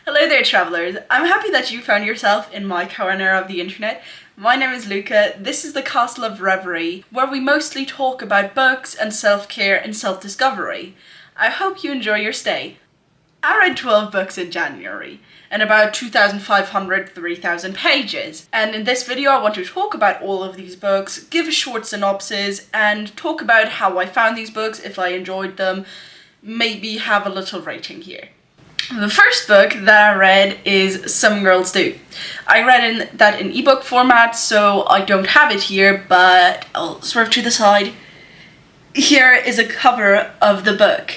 Hello there, travelers. I'm happy that you found yourself in my corner of the internet. My name is Luca. This is the Castle of Reverie, where we mostly talk about books and self-care and self-discovery. I hope you enjoy your stay. I read 12 books in January, and about 2,500-3,000 pages. And in this video I want to talk about all of these books, give a short synopsis, and talk about how I found these books, if I enjoyed them, maybe have a little rating here. The first book that I read is Some Girls Do. I read that in ebook format, so I don't have it here, but I'll swerve to the side. Here is a cover of the book.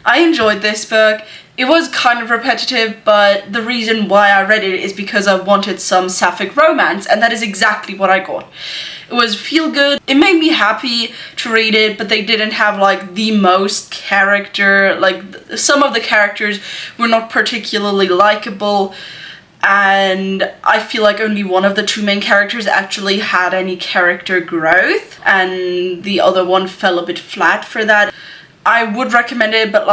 I enjoyed this book. It was kind of repetitive, but the reason why I read it is because I wanted some sapphic romance, and that is exactly what I got. It was feel good. It made me happy to read it, but they didn't have like the most character. Some of the characters were not particularly likable, and I feel like only one of the two main characters actually had any character growth, and the other one fell a bit flat for that. I would recommend it, but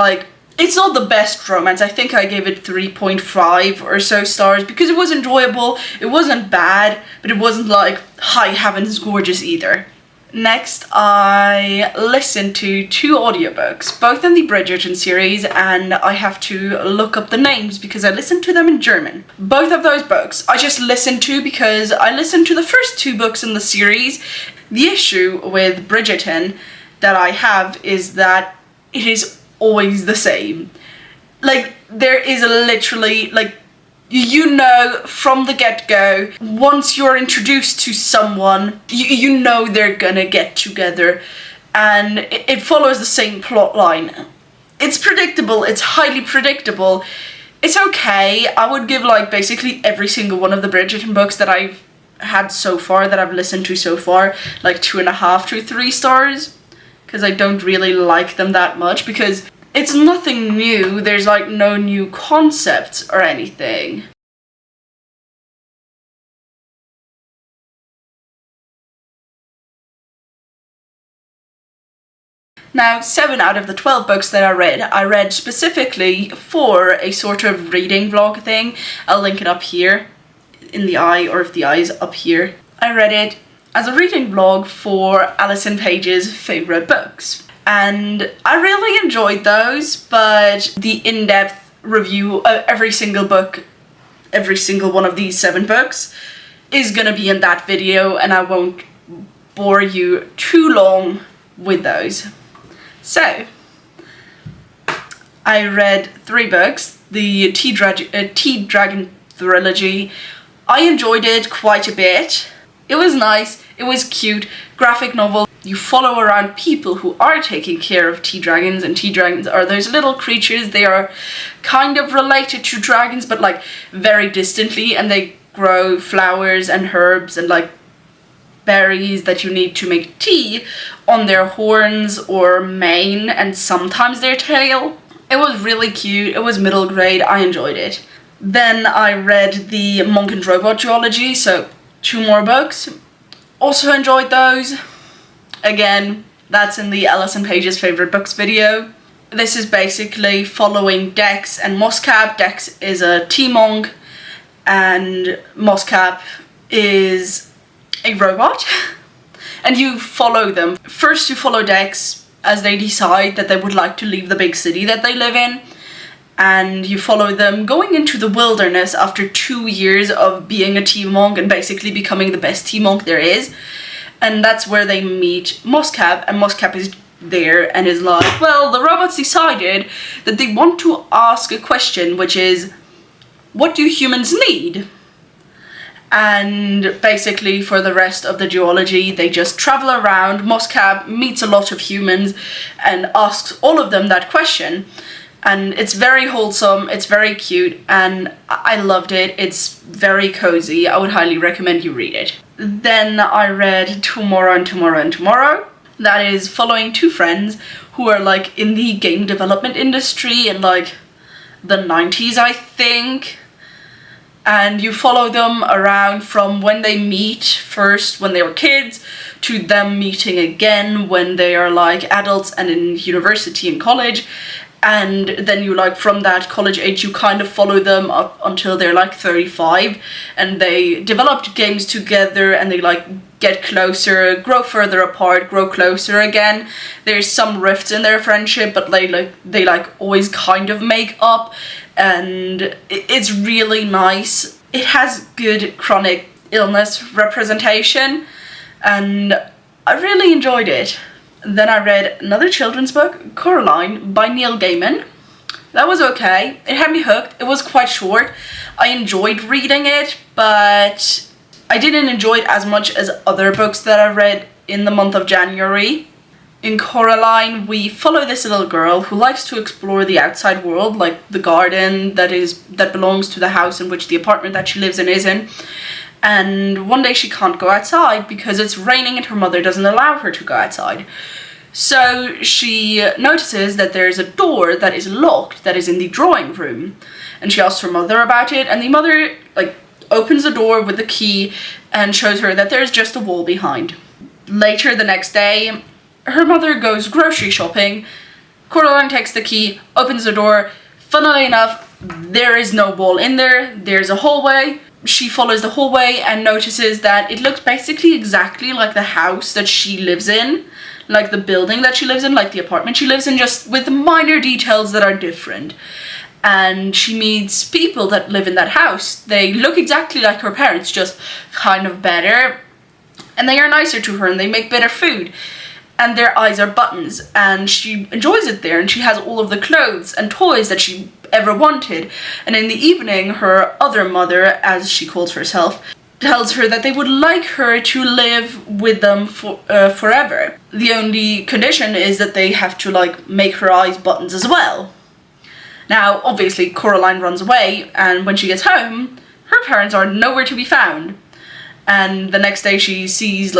it's not the best romance. I think I gave it 3.5 or so stars because it was enjoyable. It wasn't bad, but it wasn't like high heavens gorgeous either. Next, I listened to 2 audiobooks, both in the Bridgerton series, and I have to look up the names because I listened to them in German. Both of those books I just listened to because I listened to the first 2 books in the series. The issue with Bridgerton that I have is that it is always the same. There is literally, from the get-go, once you're introduced to someone, you know they're gonna get together, and it follows the same plot line. It's predictable, it's highly predictable. It's okay. I would give basically every single one of the Bridgerton books that I've had so far, that I've listened to so far, 2.5 to 3 stars. Because I don't really like them that much, because it's nothing new. There's no new concepts or anything. Now, 7 out of the 12 books that I read specifically for a sort of reading vlog thing. I'll link it up here in the eye, or if the eye is up here. I read it as a reading vlog for Alison Page's favourite books. And I really enjoyed those, but the in-depth review of every single book, every single one of these 7 books, is gonna be in that video, and I won't bore you too long with those. So, I read 3 books, the Tea Dragon trilogy. I enjoyed it quite a bit. It was nice, it was cute, graphic novel. You follow around people who are taking care of tea dragons, and tea dragons are those little creatures. They are kind of related to dragons, but very distantly, and they grow flowers and herbs and berries that you need to make tea on their horns or mane, and sometimes their tail. It was really cute, it was middle grade, I enjoyed it. Then I read the Monk and Robot duology, so 2 more books. Also enjoyed those. Again, that's in the Alison Page's favourite books video. This is basically following Dex and Moscap. Dex is a tea monk, and Moscap is a robot. And you follow them. First you follow Dex as they decide that they would like to leave the big city that they live in. And you follow them going into the wilderness after 2 years of being a tea monk and basically becoming the best tea monk there is. And that's where they meet Moscap, and Moscap is there and is like, well, the robots decided that they want to ask a question, which is, what do humans need? And basically for the rest of the duology, they just travel around. Moscap meets a lot of humans and asks all of them that question. And it's very wholesome, it's very cute, and I loved it. It's very cozy. I would highly recommend you read it. Then I read Tomorrow and Tomorrow and Tomorrow. That is following 2 friends who are in the game development industry in the 90s, I think. And you follow them around from when they meet first when they were kids, to them meeting again when they are adults and in university and college. and then you like from that college age you kind of follow them up until they're like 35, and they developed games together, and they like get closer, grow further apart, grow closer again. There's some rifts in their friendship, but they always kind of make up, and it's really nice. It has good chronic illness representation, and I really enjoyed it. Then I read another children's book, Coraline by Neil Gaiman. That was okay. It had me hooked. It was quite short. I enjoyed reading it, but I didn't enjoy it as much as other books that I read in the month of January. In Coraline, we follow this little girl who likes to explore the outside world, like the garden that belongs to the house in which the apartment that she lives in is in. And one day she can't go outside because it's raining and her mother doesn't allow her to go outside. So she notices that there's a door that is locked that is in the drawing room, and she asks her mother about it, and the mother opens the door with the key and shows her that there's just a wall behind. Later the next day, her mother goes grocery shopping. Coraline takes the key, opens the door. Funnily enough, there is no wall in there. There's a hallway. She follows the hallway and notices that it looks basically exactly like the house that she lives in, like the building that she lives in, like the apartment she lives in, just with minor details that are different. And she meets people that live in that house. They look exactly like her parents, just kind of better, and they are nicer to her, and they make better food, and their eyes are buttons, and she enjoys it there, and she has all of the clothes and toys that she ever wanted. And in the evening, her other mother, as she calls herself, tells her that they would like her to live with them forever. The only condition is that they have to make her eyes buttons as well. Now, obviously, Coraline runs away, and when she gets home, her parents are nowhere to be found. And the next day she sees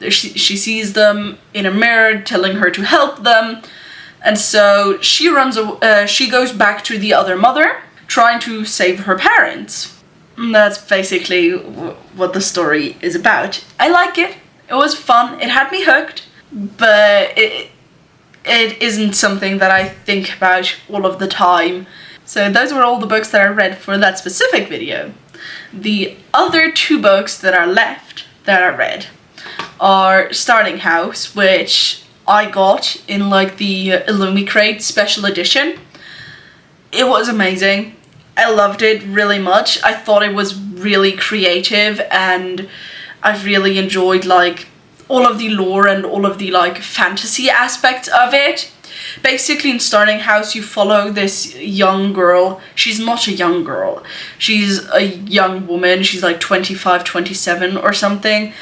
she sees them in a mirror telling her to help them, and so she goes back to the other mother, trying to save her parents. And that's basically what the story is about. I like it. It was fun. It had me hooked, but it isn't something that I think about all of the time. So those were all the books that I read for that specific video. The other two books that are left that I read are Starting House, which I got in the Illumi Crate special edition. It was amazing. I loved it really much. I thought it was really creative, and I really enjoyed all of the lore and all of the fantasy aspects of it. Basically, in Starting House, you follow this young girl. She's not a young girl. She's a young woman. She's 25, 27 or something.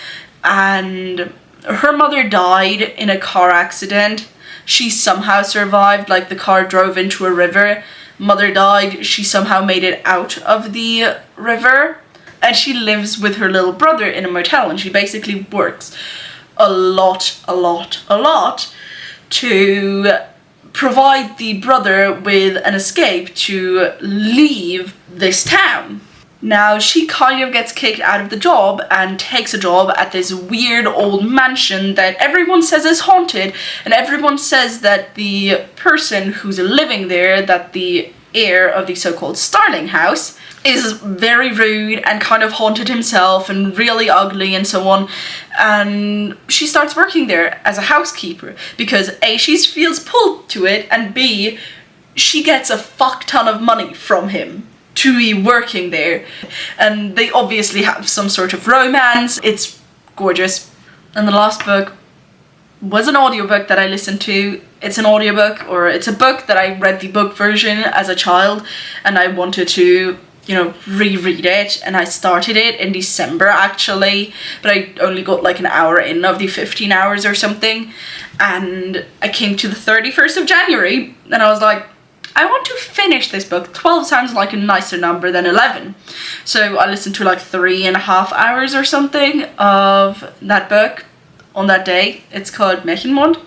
And her mother died in a car accident. She somehow survived. The car drove into a river. Mother died. She somehow made it out of the river. And she lives with her little brother in a motel. And she basically works a lot to provide the brother with an escape to leave this town. Now, she kind of gets kicked out of the job and takes a job at this weird old mansion that everyone says is haunted, and everyone says that the person who's living there, that the heir of the so-called Starling House, is very rude and kind of haunted himself and really ugly and so on. And she starts working there as a housekeeper because A, she feels pulled to it, and B, she gets a fuck ton of money from him to be working there. And they obviously have some sort of romance. It's gorgeous. And the last book was an audiobook that I listened to. It's an audiobook, or it's a book that I read the book version as a child, and I wanted to reread it, and I started it in December actually, but I only got an hour in of the 15 hours or something, and I came to the 31st of January, and I was like, I want to finish this book. 12 sounds like a nicer number than 11. So I listened to 3.5 hours or something of that book on that day. It's called Märchenmond.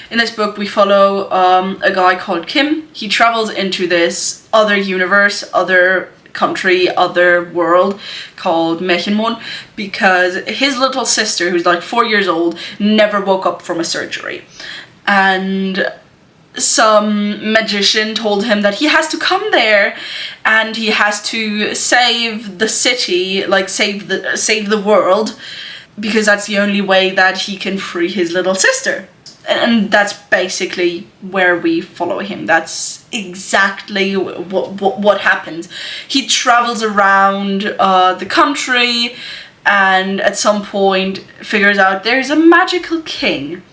In this book, we follow a guy called Kim. He travels into this other universe, other country, other world called Märchenmond, because his little sister, who's 4 years old, never woke up from a surgery. And some magician told him that he has to come there and he has to save the city, like save the world, because that's the only way that he can free his little sister. And that's basically where we follow him. That's exactly what happens. He travels around the country and at some point figures out there's a magical king.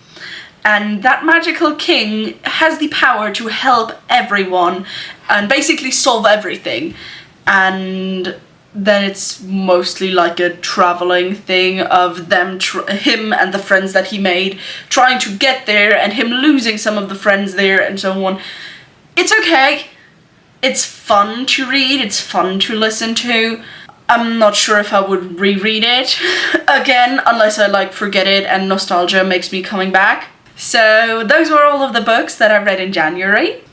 And that magical king has the power to help everyone and basically solve everything. And then it's mostly like a traveling thing of him and the friends that he made trying to get there and him losing some of the friends there and so on. It's okay. It's fun to read. It's fun to listen to. I'm not sure if I would reread it again unless I like forget it and nostalgia makes me coming back. So those were all of the books that I read in January.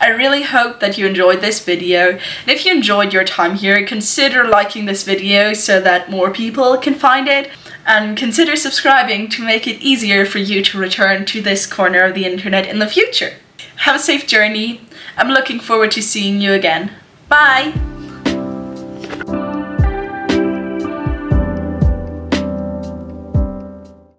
I really hope that you enjoyed this video, and if you enjoyed your time here, consider liking this video so that more people can find it, and consider subscribing to make it easier for you to return to this corner of the internet in the future. Have a safe journey. I'm looking forward to seeing you again. Bye!